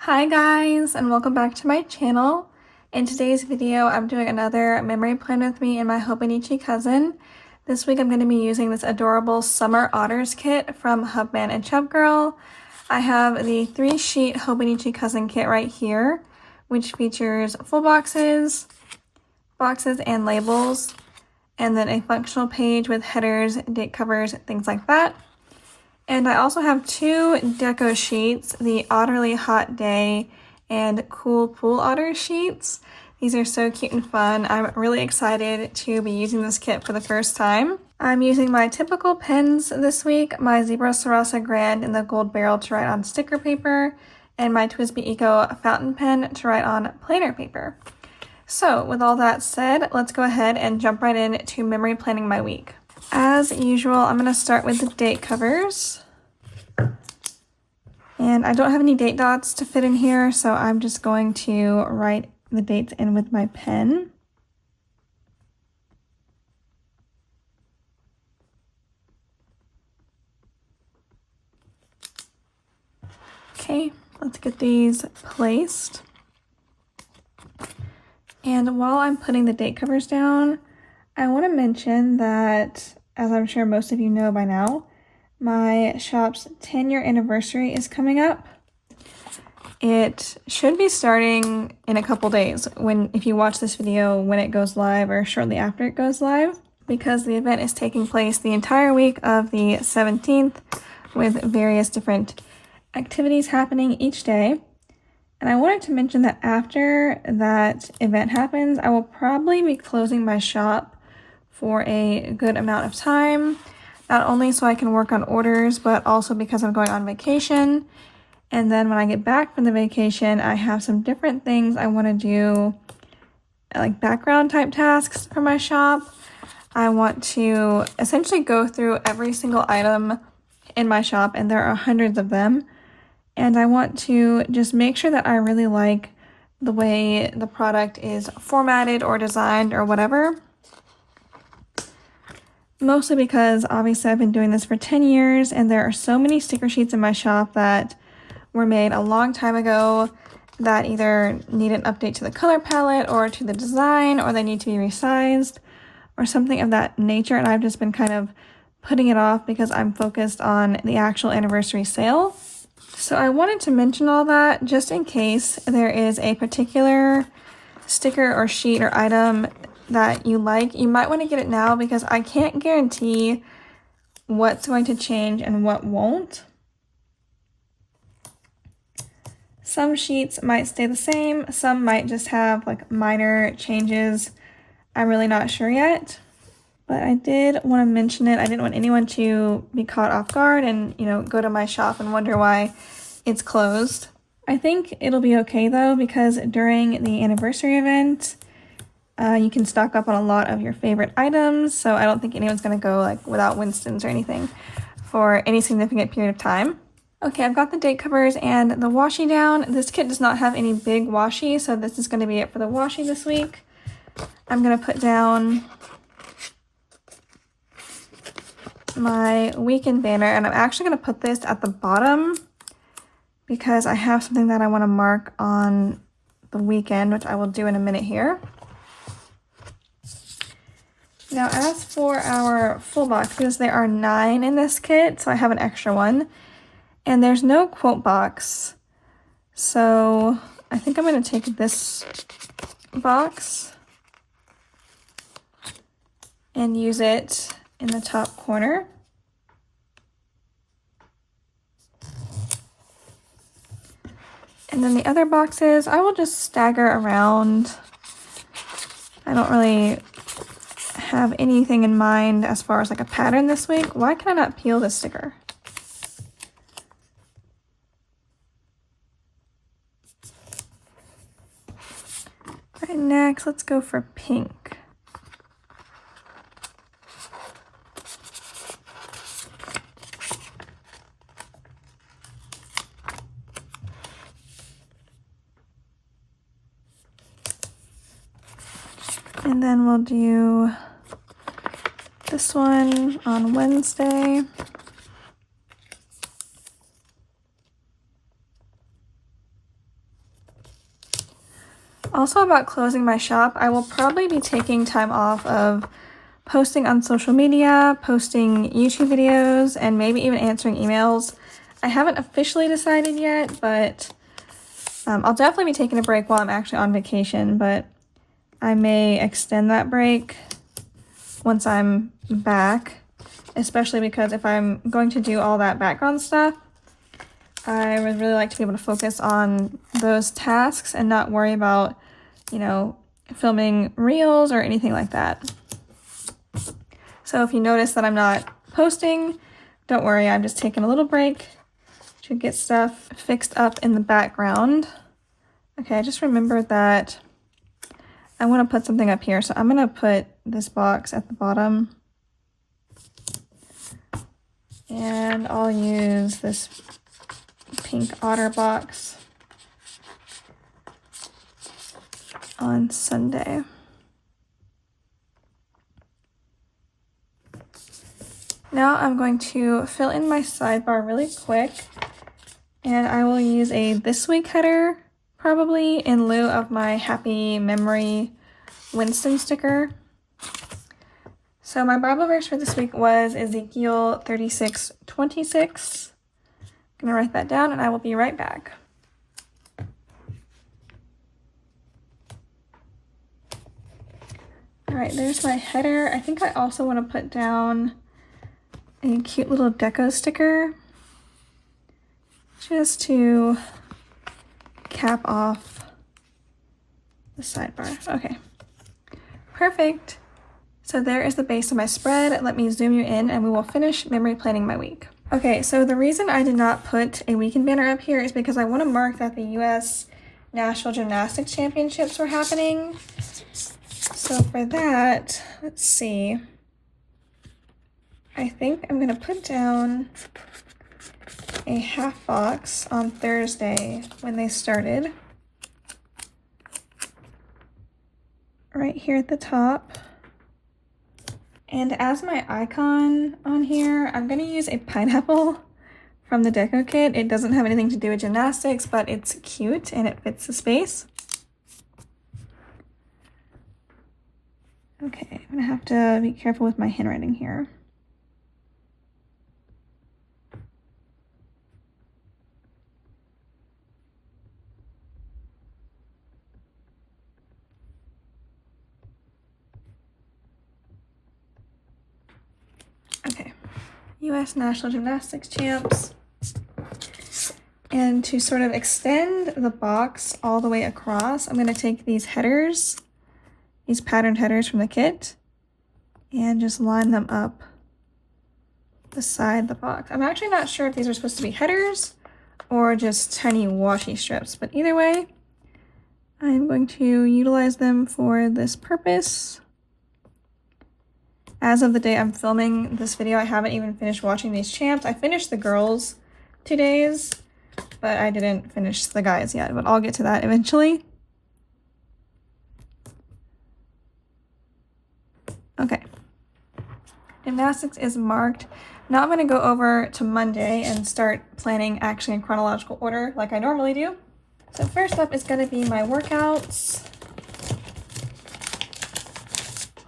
Hi guys, and welcome back to my channel. In today's video, I'm doing another memory plan with me and my Hobonichi cousin. This week I'm going to be using this adorable summer otters kit from Hubman and Chubgirl. I have the 3-sheet Hobonichi cousin kit right here, which features full boxes and labels, and then a functional page with headers, date covers, things like that. And I also have 2 deco sheets, the Otterly Hot Day and Cool Pool Otter sheets. These are so cute and fun. I'm really excited to be using this kit for the first time. I'm using my typical pens this week, my Zebra Sarasa Grand in the gold barrel to write on sticker paper, and my TWSBI Eco fountain pen to write on planner paper. So with all that said, let's go ahead and jump right into memory planning my week. As usual, I'm going to start with the date covers. And I don't have any date dots to fit in here, so I'm just going to write the dates in with my pen. Okay, let's get these placed. And while I'm putting the date covers down, I want to mention that, as I'm sure most of you know by now, my shop's 10-year anniversary is coming up. It should be starting in a couple days if you watch this video when it goes live or shortly after it goes live, because the event is taking place the entire week of the 17th with various different activities happening each day. And I wanted to mention that after that event happens, I will probably be closing my shop for a good amount of time, not only so I can work on orders, but also because I'm going on vacation. And then when I get back from the vacation, I have some different things I want to do, like background type tasks for my shop. I want to essentially go through every single item in my shop, and there are hundreds of them. And I want to just make sure that I really like the way the product is formatted or designed or whatever. Mostly because obviously I've been doing this for 10 years and there are so many sticker sheets in my shop that were made a long time ago that either need an update to the color palette or to the design, or they need to be resized or something of that nature. And I've just been kind of putting it off because I'm focused on the actual anniversary sale. So I wanted to mention all that just in case there is a particular sticker or sheet or item that you like. You might want to get it now because I can't guarantee what's going to change and what won't. Some sheets might stay the same, some might just have like minor changes. I'm really not sure yet, but I did want to mention it. I didn't want anyone to be caught off guard and, go to my shop and wonder why it's closed. I think it'll be okay though, because during the anniversary event, you can stock up on a lot of your favorite items, so I don't think anyone's going to go without Winston's or anything for any significant period of time. Okay, I've got the date covers and the washi down. This kit does not have any big washi, so this is going to be it for the washi this week. I'm going to put down my weekend banner, and I'm actually going to put this at the bottom because I have something that I want to mark on the weekend, which I will do in a minute here. Now, as for our full boxes, there are 9 in this kit, so I have an extra one. And there's no quote box, so I think I'm going to take this box and use it in the top corner. And then the other boxes, I will just stagger around. I don't really have anything in mind as far as a pattern this week. Why can I not peel this sticker? All right, next let's go for pink. And then we'll do this one on Wednesday. Also about closing my shop, I will probably be taking time off of posting on social media, posting YouTube videos, and maybe even answering emails. I haven't officially decided yet, but I'll definitely be taking a break while I'm actually on vacation, but I may extend that break once I'm back, especially because if I'm going to do all that background stuff, I would really like to be able to focus on those tasks and not worry about, you know, filming reels or anything like that. So if you notice that I'm not posting, don't worry, I'm just taking a little break to get stuff fixed up in the background. Okay, I just remembered that I want to put something up here, so I'm going to put this box at the bottom. And I'll use this pink otter box on Sunday. Now I'm going to fill in my sidebar really quick, and I will use a This Week header probably in lieu of my Happy Memory Winston sticker. So my Bible verse for this week was Ezekiel 36:26. I'm gonna write that down and I will be right back. All right, there's my header. I think I also want to put down a cute little deco sticker just to cap off the sidebar. Okay, perfect. So there is the base of my spread. Let me zoom you in and we will finish memory planning my week. Okay, so the reason I did not put a weekend banner up here is because I want to mark that the U.S. National Gymnastics Championships were happening. So for that, let's see. I think I'm going to put down a half box on Thursday when they started. Right here at the top. And as my icon on here, I'm going to use a pineapple from the deco kit. It doesn't have anything to do with gymnastics, but it's cute and it fits the space. Okay, I'm going to have to be careful with my handwriting here. Okay, U.S. National Gymnastics Champs. And to sort of extend the box all the way across, I'm going to take these headers, these patterned headers from the kit, and just line them up beside the box. I'm actually not sure if these are supposed to be headers or just tiny washi strips, but either way, I'm going to utilize them for this purpose. As of the day I'm filming this video, I haven't even finished watching these champs. I finished the girls 2 days, but I didn't finish the guys yet, but I'll get to that eventually. Okay. Gymnastics is marked. Now I'm going to go over to Monday and start planning actually in chronological order like I normally do. So first up is going to be my workouts.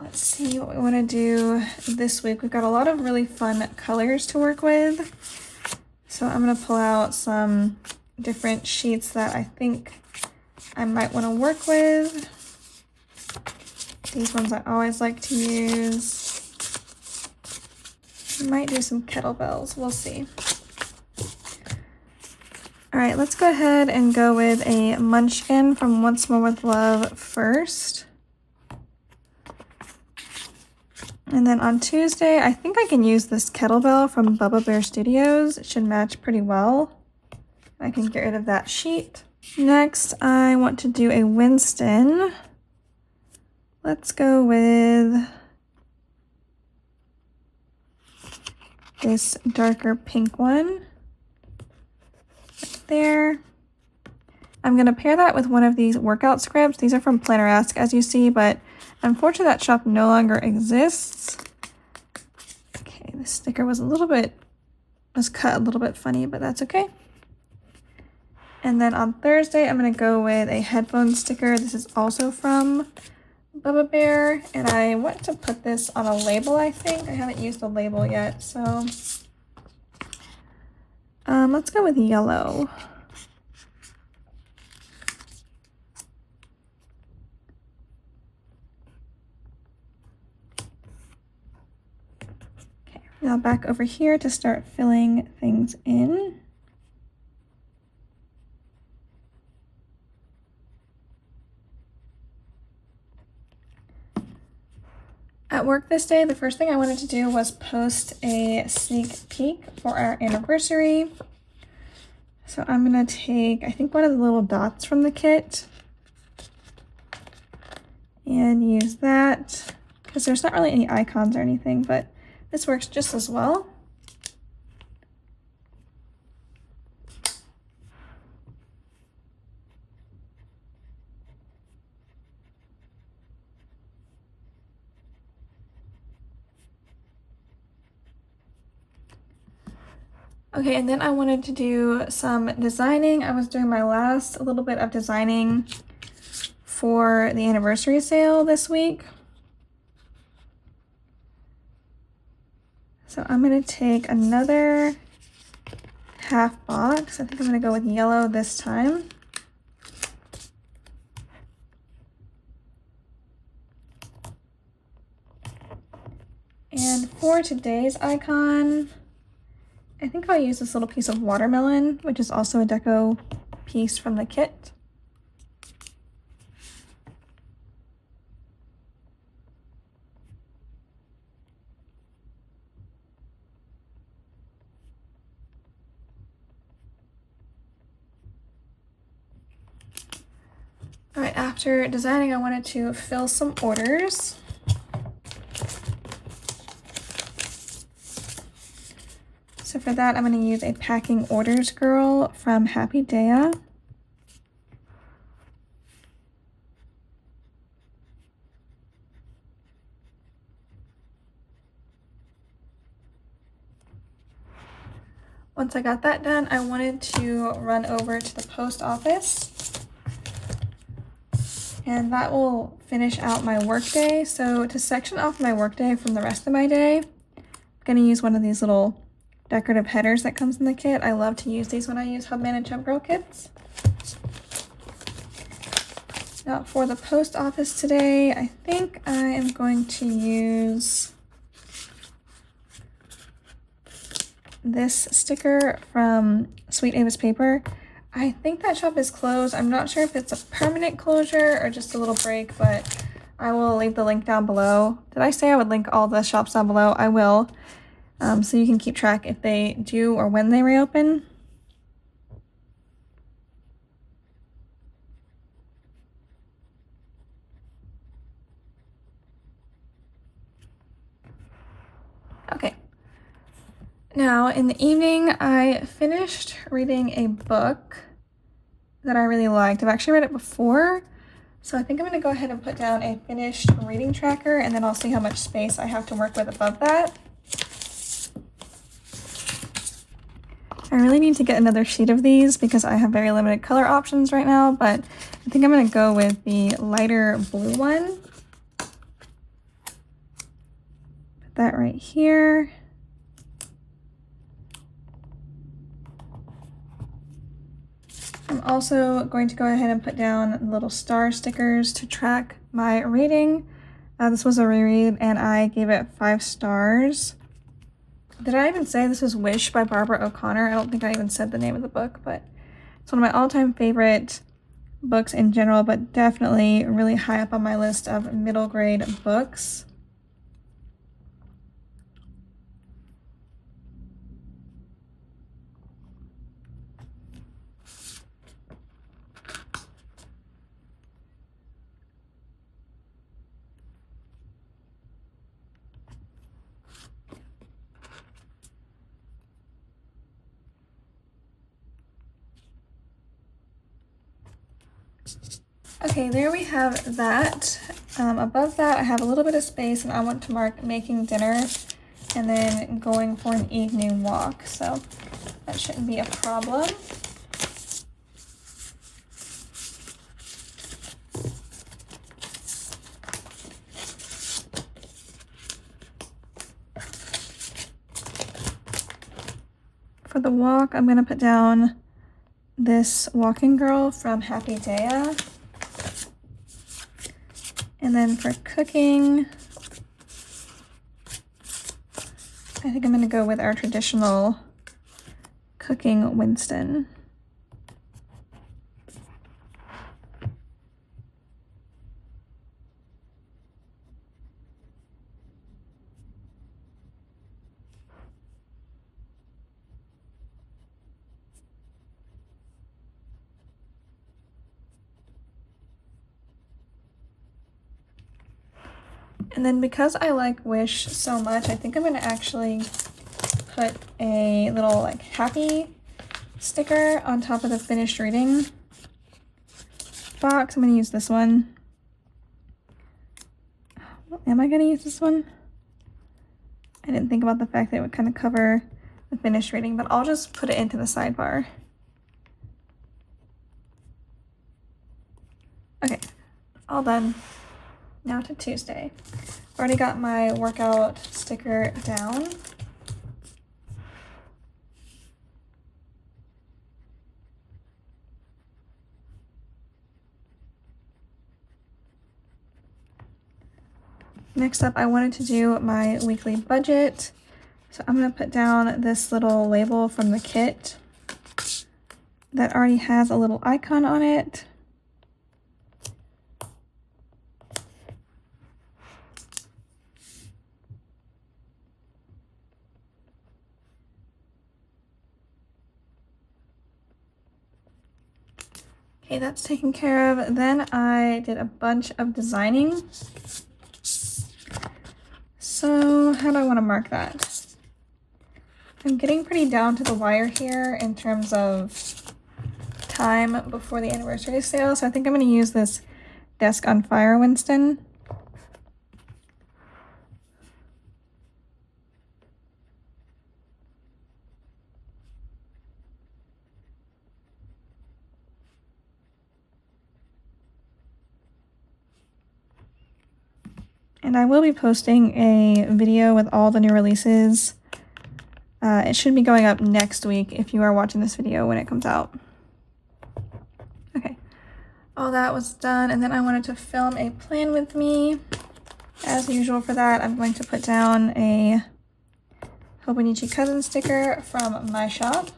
Let's see what we want to do this week. We've got a lot of really fun colors to work with. So I'm going to pull out some different sheets that I think I might want to work with. These ones I always like to use. I might do some kettlebells. We'll see. All right, let's go ahead and go with a munchkin from Once More with Love first. And then on Tuesday, I think I can use this kettlebell from Bubba Bear Studios. It should match pretty well. I can get rid of that sheet. Next, I want to do a Winston. Let's go with this darker pink one. Right there. I'm going to pair that with one of these workout scripts. These are from Planner-esque, as you see, but unfortunately that shop no longer exists. Okay, this sticker was cut a little bit funny, but that's okay. And then on Thursday, I'm going to go with a headphone sticker. This is also from Bubba Bear, and I want to put this on a label, I think. I haven't used the label yet, so let's go with yellow. Okay, now back over here to start filling things in. At work this day, the first thing I wanted to do was post a sneak peek for our anniversary. So I'm gonna take, I think, one of the little dots from the kit and use that because there's not really any icons or anything, but this works just as well. Okay, and then I wanted to do some designing. I was doing my last little bit of designing for the anniversary sale this week. So I'm gonna take another half box. I think I'm gonna go with yellow this time. And for today's icon, I think I'll use this little piece of watermelon, which is also a deco piece from the kit. All right, after designing, I wanted to fill some orders. So for that, I'm going to use a packing orders girl from Happy Dea. Once I got that done, I wanted to run over to the post office. And that will finish out my workday. So to section off my workday from the rest of my day, I'm going to use one of these little decorative headers that comes in the kit. I love to use these when I use Hubman and Chub Girl kits. Now for the post office today, I think I am going to use this sticker from Sweet Ava's Paper. I think that shop is closed. I'm not sure if it's a permanent closure or just a little break, but I will leave the link down below. Did I say I would link all the shops down below? I will. So you can keep track if they do or when they reopen. Okay. Now, in the evening, I finished reading a book that I really liked. I've actually read it before, so I think I'm going to go ahead and put down a finished reading tracker, and then I'll see how much space I have to work with above that. I really need to get another sheet of these because I have very limited color options right now, but I think I'm going to go with the lighter blue one. Put that right here. I'm also going to go ahead and put down little star stickers to track my rating. This was a reread and I gave it 5 stars. Did I even say this was Wish by Barbara O'Connor? I don't think I even said the name of the book, but it's one of my all-time favorite books in general, but definitely really high up on my list of middle grade books. Okay, there we have that. Above that, I have a little bit of space and I want to mark making dinner and then going for an evening walk. So that shouldn't be a problem. For the walk, I'm gonna put down this walking girl from Happy Daya. And then for cooking, I think I'm gonna go with our traditional cooking Winston. And then because I like Wish so much, I think I'm gonna actually put a little like happy sticker on top of the finished reading box. I'm gonna use this one. Am I gonna use this one? I didn't think about the fact that it would kind of cover the finished reading, but I'll just put it into the sidebar. Okay, all done. Now to Tuesday. Already got my workout sticker down. Next up, I wanted to do my weekly budget. So I'm gonna put down this little label from the kit that already has a little icon on it. Okay, that's taken care of. Then I did a bunch of designing. So how do I want to mark that? I'm getting pretty down to the wire here in terms of time before the anniversary sale. So I think I'm going to use this Desk on Fire Winston. And I will be posting a video with all the new releases. It should be going up next week if you are watching this video when it comes out. Okay, all that was done, and then I wanted to film a plan with me. As usual for that, I'm going to put down a Hobonichi cousin sticker from my shop,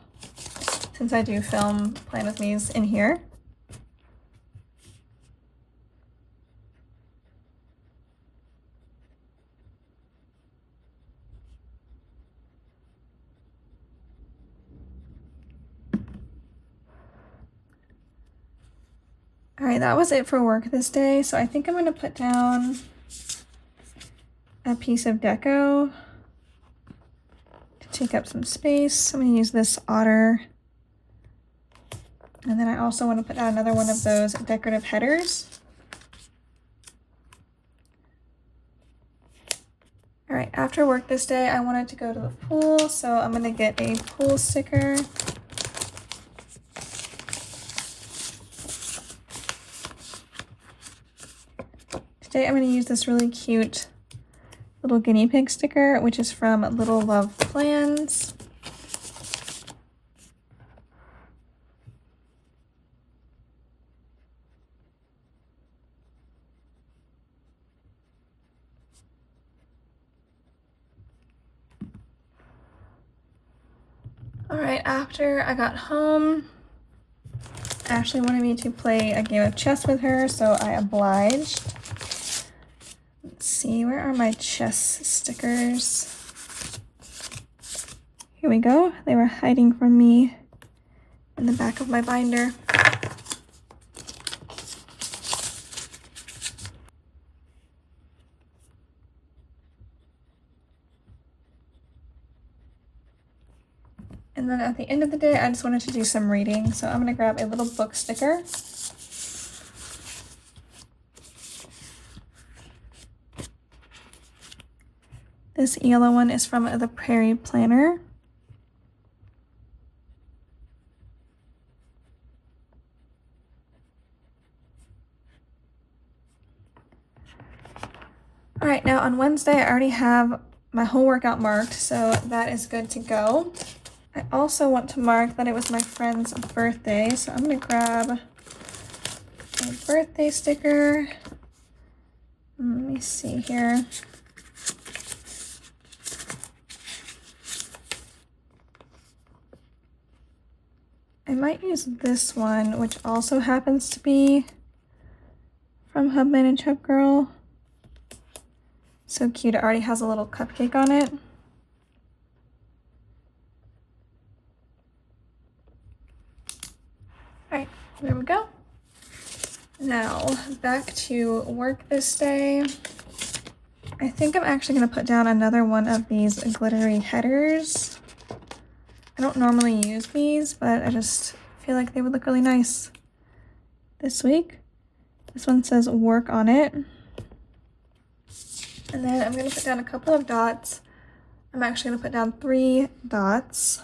since I do film plan with me's in here. All right, that was it for work this day. So I think I'm gonna put down a piece of deco to take up some space. I'm gonna use this otter. And then I also want to put down another one of those decorative headers. All right, after work this day, I wanted to go to the pool, so I'm gonna get a pool sticker. Today I'm going to use this really cute little guinea pig sticker, which is from Little Love Plans. All right, after I got home, Ashley wanted me to play a game of chess with her, so I obliged. Let's see, where are my chess stickers? Here we go. They were hiding from me in the back of my binder. And then at the end of the day, I just wanted to do some reading. So I'm going to grab a little book sticker. This yellow one is from the Prairie Planner. All right, now on Wednesday, I already have my whole workout marked, so that is good to go. I also want to mark that it was my friend's birthday, so I'm gonna grab a birthday sticker. Let me see here. I might use this one, which also happens to be from Hobonichi Girl. So cute, it already has a little cupcake on it. Alright, there we go. Now, back to work this day. I think I'm actually going to put down another one of these glittery headers. I don't normally use these, but I just feel like they would look really nice this week. This one says work on it. And then I'm going to put down a couple of dots. I'm actually going to put down 3 dots.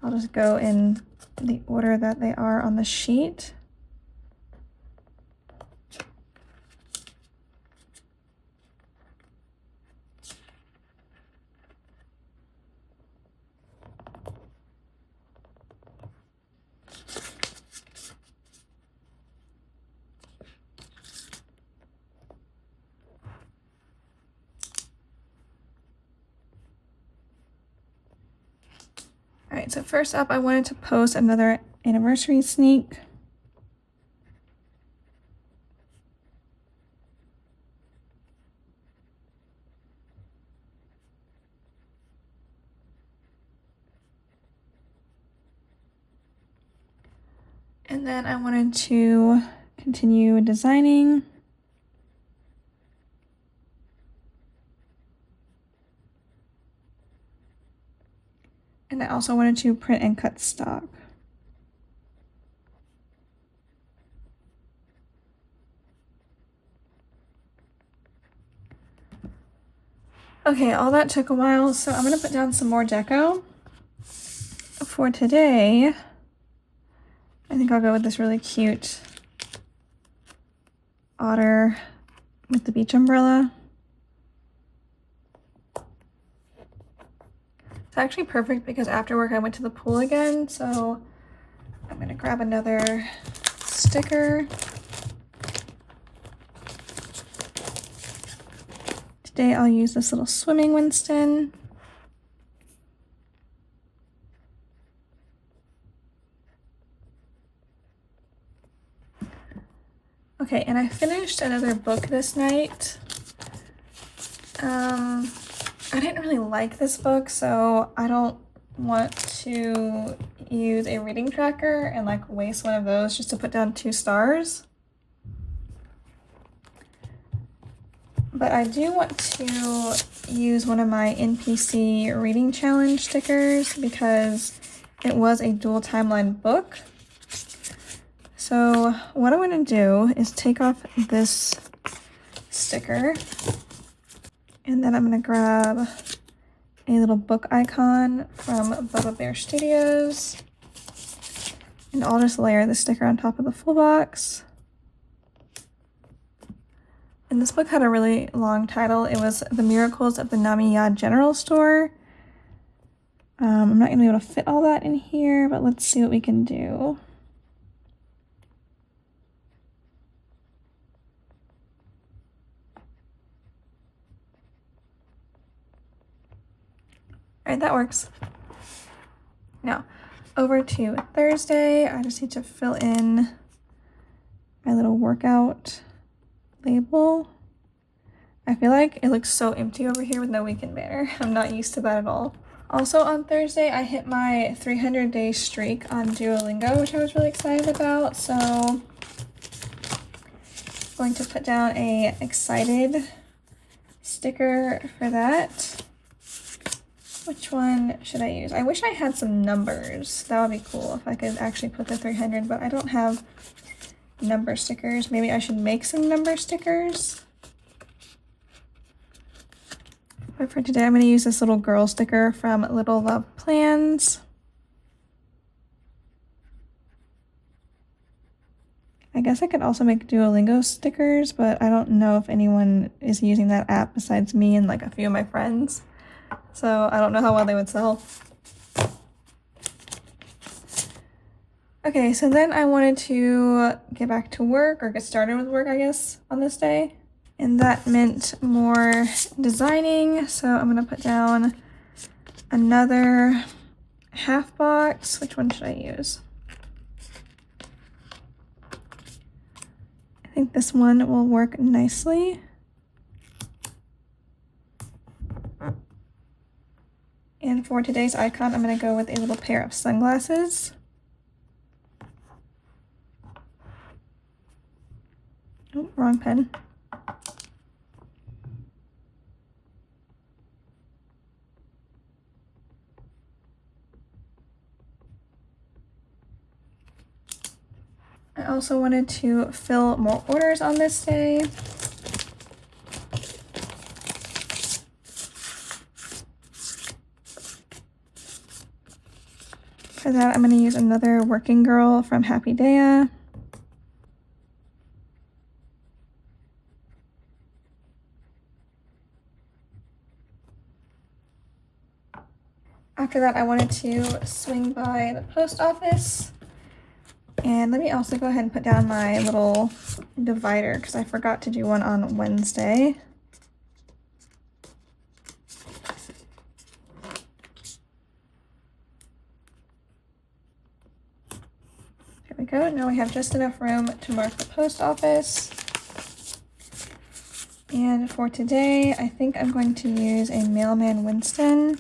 I'll just go in the order that they are on the sheet. Alright, so first up, I wanted to post another anniversary sneak. And then I wanted to continue designing. And I also wanted to print and cut stock. Okay, all that took a while, so I'm gonna put down some more deco. For today, I think I'll go with this really cute otter with the beach umbrella. It's actually perfect because after work I went to the pool again, so I'm gonna grab another sticker. Today I'll use this little swimming Winston. Okay, and I finished another book this night. I didn't really like this book, so I don't want to use a reading tracker and like waste one of those just to put down 2 stars. But I do want to use one of my NPC reading challenge stickers because it was a dual timeline book. So what I'm going to do is take off this sticker, and then I'm going to grab a little book icon from Bubba Bear Studios, and I'll just layer the sticker on top of the full box. And this book had a really long title. It was The Miracles of the Namiya General Store. I'm not going to be able to fit all that in here, but let's see what we can do. All right, that works. Now, over to Thursday, I just need to fill in my little workout label. I feel like it looks so empty over here with no weekend banner. I'm not used to that at all. Also on Thursday, I hit my 300-day streak on Duolingo, which I was really excited about. So I'm going to put down a excited sticker for that. Which one should I use? I wish I had some numbers. That would be cool if I could actually put the 300, but I don't have number stickers. Maybe I should make some number stickers. But for today, I'm going to use this little girl sticker from Little Love Plans. I guess I could also make Duolingo stickers, but I don't know if anyone is using that app besides me and like a few of my friends. So I don't know how well they would sell. Okay, so then I wanted to get back to work, or get started with work, I guess, on this day. And that meant more designing, so I'm gonna put down another half box. Which one should I use? I think this one will work nicely. And for today's icon, I'm gonna go with a little pair of sunglasses. Oh, wrong pen. I also wanted to fill more orders on this day. For that, I'm going to use another Working Girl from Happy Daya. After that, I wanted to swing by the post office. And let me also go ahead and put down my little divider because I forgot to do one on Wednesday. There we go. Now we have just enough room to mark the post office. And for today, I think I'm going to use a Mailman Winston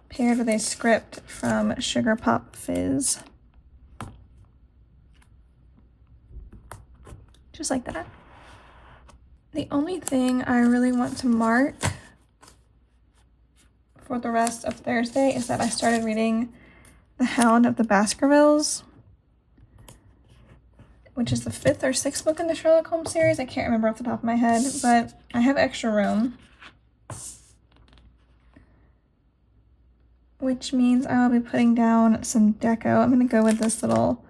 paired with a script from Sugar Pop Fizz. Just like that. The only thing I really want to mark for the rest of Thursday is that I started reading The Hound of the Baskervilles, which is the 5th or 6th book in the Sherlock Holmes series. I can't remember off the top of my head, but I have extra room, which means I will be putting down some deco. I'm going to go with this little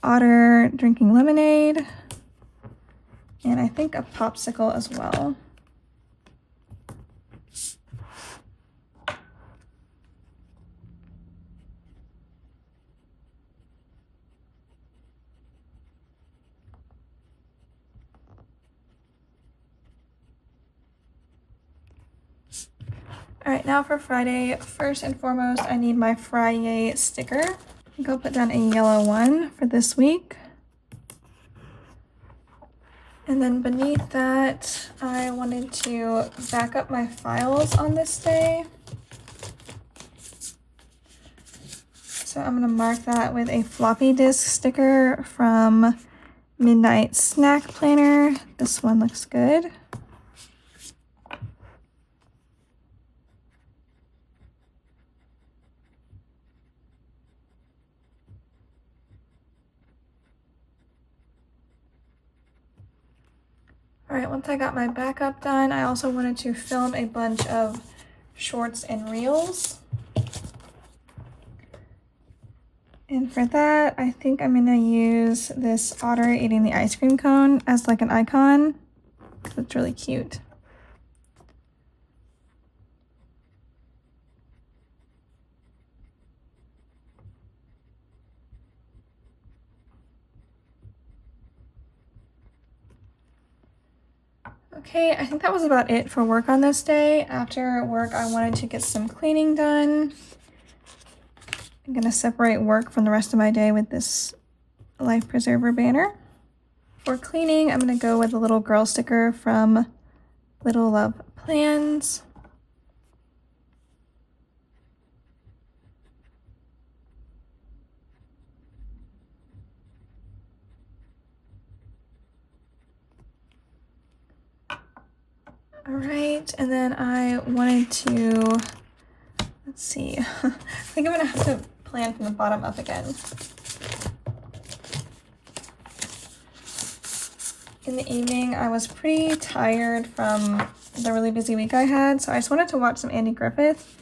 otter drinking lemonade, and I think a popsicle as well. All right, now for Friday. First and foremost, I need my Friday sticker. I think I'll put down a yellow one for this week. And then beneath that, I wanted to back up my files on this day. So I'm gonna mark that with a floppy disk sticker from Midnight Snack Planner. This one looks good. All right, once I got my backup done, I also wanted to film a bunch of shorts and reels. And for that, I think I'm gonna use this otter eating the ice cream cone as like an icon. It's really cute. Okay, I think that was about it for work on this day. After work, I wanted to get some cleaning done. I'm gonna separate work from the rest of my day with this Life Preserver banner. For cleaning, I'm gonna go with a little girl sticker from Little Love Plans. All right, and then I wanted to, let's see, I think I'm gonna have to plan from the bottom up again. In the evening, I was pretty tired from the really busy week I had, so I just wanted to watch some Andy Griffith.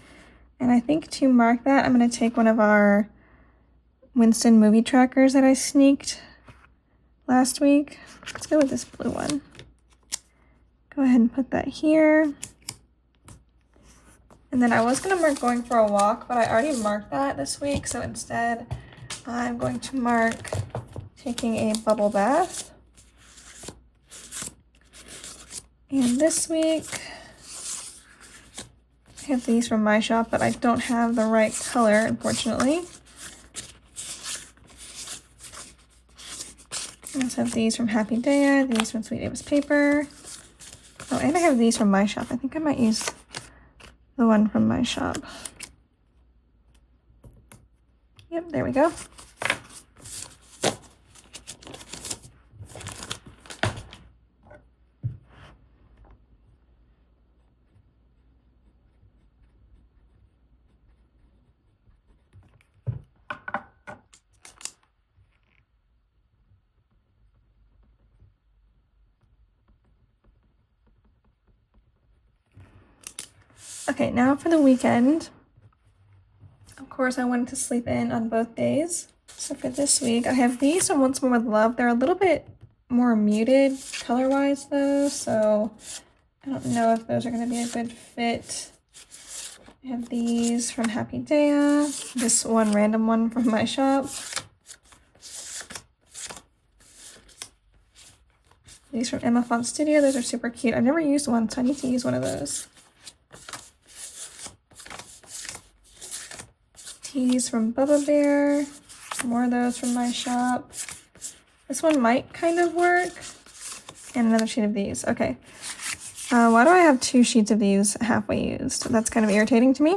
And I think to mark that, I'm gonna take one of our Winston movie trackers that I sneaked last week. Let's go with this blue one. Go ahead and put that here. And then I was gonna mark going for a walk, but I already marked that this week, so instead I'm going to mark taking a bubble bath. And this week, I have these from my shop, but I don't have the right color, unfortunately. I also have these from Happy Day, these from Sweet Avis Paper. Oh, and I have these from my shop. I think I might use the one from my shop. Yep, there we go. Okay, now for the weekend. Of course, I wanted to sleep in on both days. So for this week, I have these from Once More with Love. They're a little bit more muted color-wise though, so I don't know if those are going to be a good fit. I have these from Happy Day, this one random one from my shop. These from Emma Font Studio, those are super cute. I've never used one, so I need to use one of those. Tees from Bubba Bear, more of those from my shop. This one might kind of work. And another sheet of these, okay. Why do I have 2 sheets of these halfway used? That's kind of irritating to me.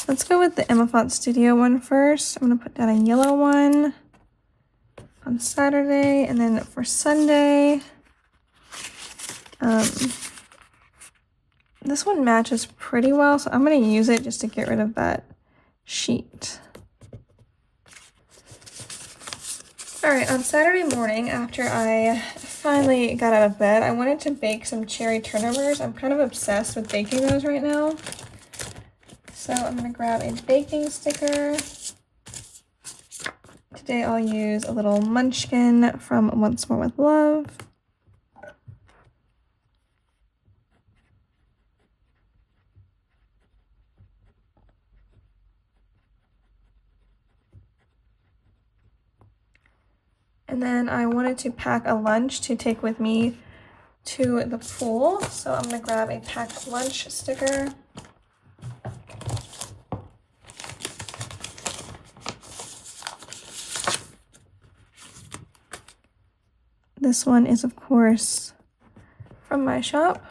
Let's go with the Emma Font Studio one first. I'm gonna put down a yellow one on Saturday, and then for Sunday, this one matches pretty well, so I'm gonna use it just to get rid of that sheet. All right, on Saturday morning, after I finally got out of bed, I wanted to bake some cherry turnovers. I'm kind of obsessed with baking those right now. So I'm gonna grab a baking sticker. Today I'll use a little munchkin from Once More with Love. And then I wanted to pack a lunch to take with me to the pool. So I'm gonna grab a packed lunch sticker. This one is, of course, from my shop.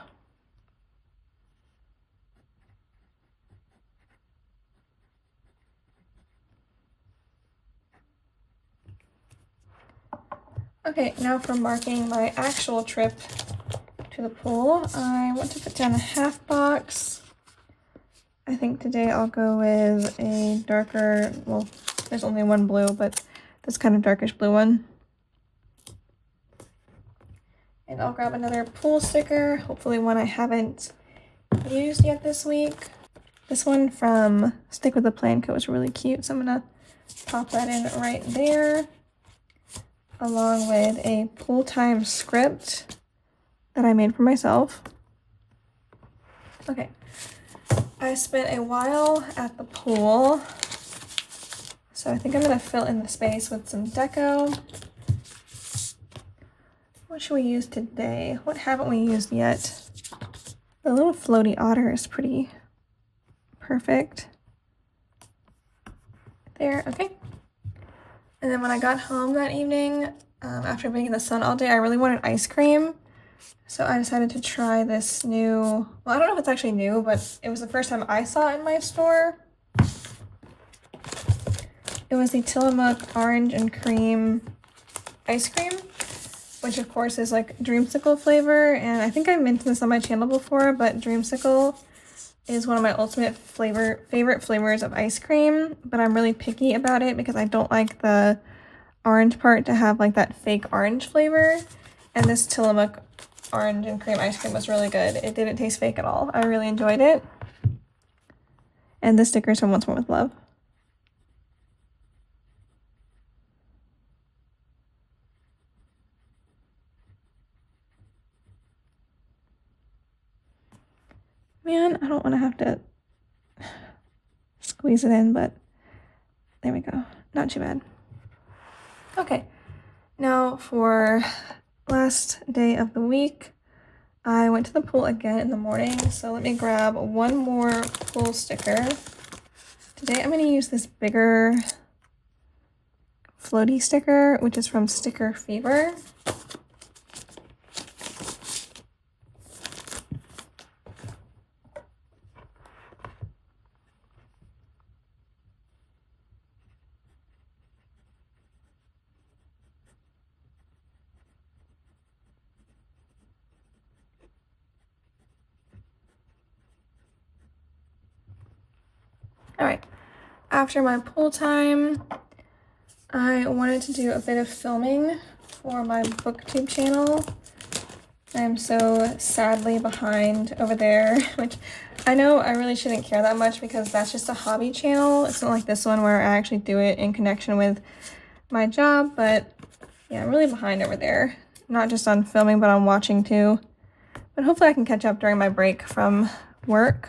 Okay, now for marking my actual trip to the pool, I want to put down a half box. I think today I'll go with a darker, well, there's only one blue, but this kind of darkish blue one. And I'll grab another pool sticker, hopefully one I haven't used yet this week. This one from Stick with the Plan Co. is really cute, so I'm gonna pop that in right there, along with a pool time script that I made for myself. Okay, I spent a while at the pool, so I think I'm gonna fill in the space with some deco. What should we use today? What haven't we used yet? The little floaty otter is pretty perfect. There, okay. And then when I got home that evening, after being in the sun all day, I really wanted ice cream. So I decided to try this new, well, I don't know if it's actually new, but it was the first time I saw it in my store. It was the Tillamook orange and cream ice cream, which of course is like dreamsicle flavor. And I think I mentioned this on my channel before, but dreamsicle is one of my ultimate favorite flavors of ice cream, but I'm really picky about it because I don't like the orange part to have like that fake orange flavor. And this Tillamook orange and cream ice cream was really good. It didn't taste fake at all. I really enjoyed it. And this sticker is from Once More with Love. Man, I don't want to have to squeeze it in, but There we go. Not too bad. Okay, now for last day of the week, I went to the pool again in the morning, so let me grab one more pool sticker. Today I'm going to use this bigger floaty sticker, which is from Sticker Fever. All right, after my pool time, I wanted to do a bit of filming for my booktube channel. I'm so sadly behind over there, which I know I really shouldn't care that much because that's just a hobby channel. It's not like this one where I actually do it in connection with my job, but yeah, I'm really behind over there. Not just on filming, but on watching too. But hopefully I can catch up during my break from work.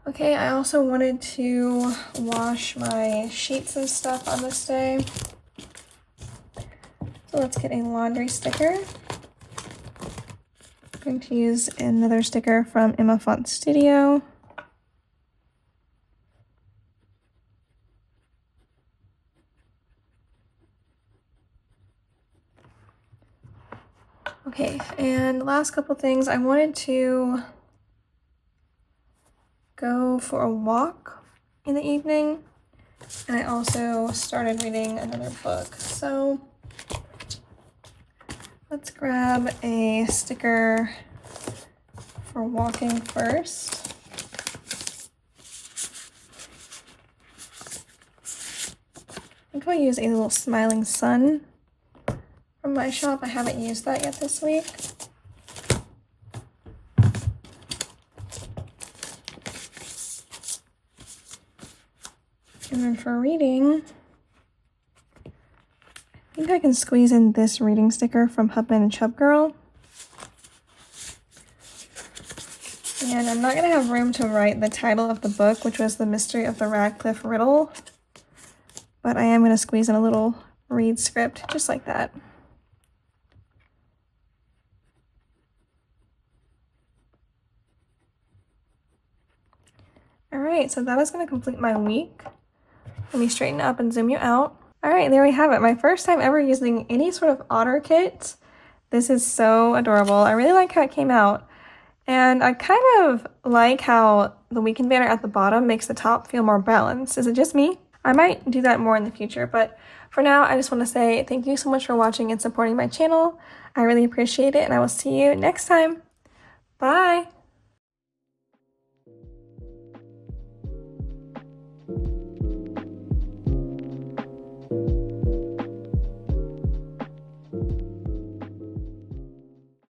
Okay, I also wanted to wash my sheets and stuff on this day. So let's get a laundry sticker. I'm going to use another sticker from Emma Font Studio. Okay, and last couple things, I wanted to go for a walk in the evening, and I also started reading another book. So let's grab a sticker for walking first. I think I'll use a little smiling sun from my shop. I haven't used that yet this week. And then for reading, I think I can squeeze in this reading sticker from Hubman and Chub Girl. And I'm not going to have room to write the title of the book, which was The Mystery of the Radcliffe Riddle, but I am going to squeeze in a little read script just like that. All right, so that is going to complete my week. Let me straighten up and zoom you out. All right, there we have it. My first time ever using any sort of otter kit. This is so adorable. I really like how it came out. And I kind of like how the weekend banner at the bottom makes the top feel more balanced. Is it just me? I might do that more in the future, but for now, I just want to say thank you so much for watching and supporting my channel. I really appreciate it, and I will see you next time. Bye!